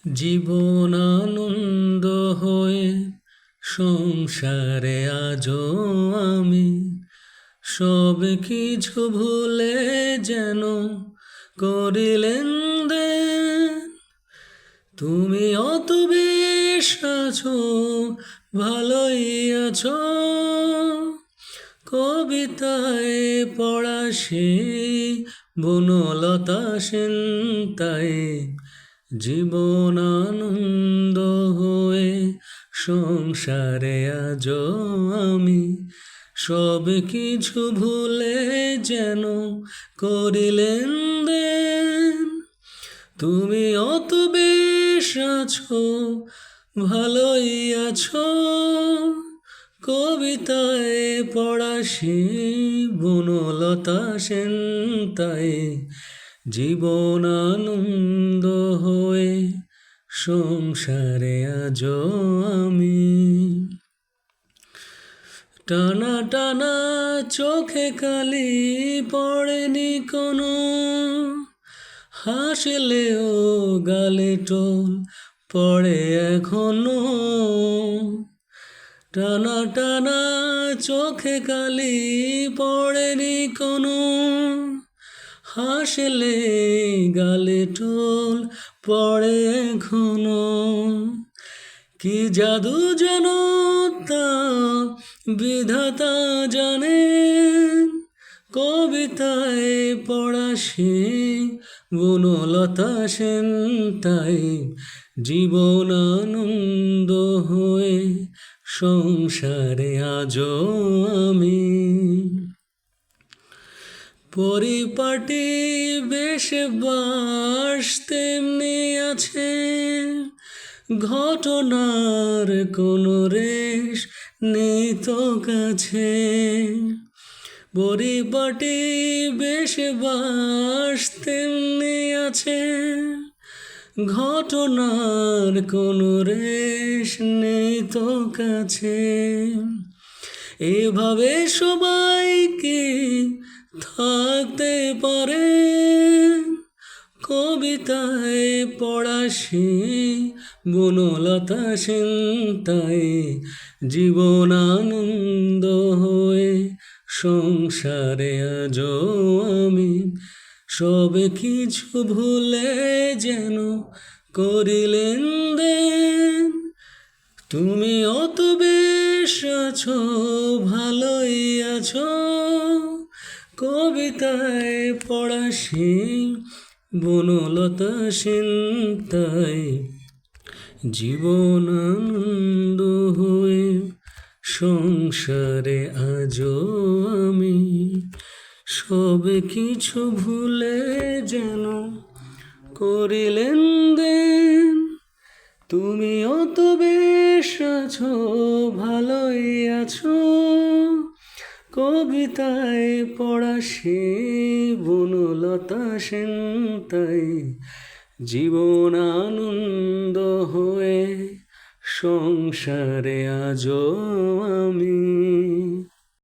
জীবন আনন্দ হয়ে সংসারে আজও আমি সব কিছু ভুলে যেন করিলেন দেন। তুমি অত বেশ আছো, ভালোই আছো, কবিতায় পড়া সেই বনলতা সেন। তাই জীবন আনন্দ হয়ে সংসারে আজও আমি সব কিছু ভুলে যেন করিলেন দেন। তুমি অত বেশ আছো, ভালোই আছো, কবিতায় পড়া সেই বনলতা সেন। তাই জীবন আনন্দ হয়ে সংসারে আজও আমি টানা টানা চোখে কালি পড়েনি কোনো, হাসলেও গালে টোল পড়ে এখনো। টানা টানা চোখে কালি পড়েনি কোনো, হাসলে গালে টোল পড়ে এখনো। কি জাদু যেন তা বিধাতা জানেন, কবিতায় পড়া সেই বনলতা সেন। তাই জীবন আনন্দ হয়ে সংসারে আজও আমি পরিপাটি বেশ বাস তেমনি আছে, ঘটনার কোনো রেশ নেই তো কাছে। পরিপাটি বেশ বাস তেমনি আছে, ঘটনার কোনো রেশ নেই তো কাছে। এভাবে সবাইকে থাকতে পারে, কবিতায় পড়া সেই বনলতা সেন। তাই জীবন আনন্দ হয়ে সংসারে আজও আমি সব কিছু ভুলে যেন করিলেন দেন। তুমি অত বেশ আছো, ভালোই আছো, কবিতায় পড়া সেই বনলতা সেন। তাই জীবন আনন্দ হয়ে সংসারে আজও আমি সব কিছু ভুলে যেন করিলেন দেন। তুমি অত বেশ আছো, ভালোই আছো, কবিতায় পড়া সেই বনলতা সেন। তাই জীবন আনন্দ হয়ে সংসারে আজও আমি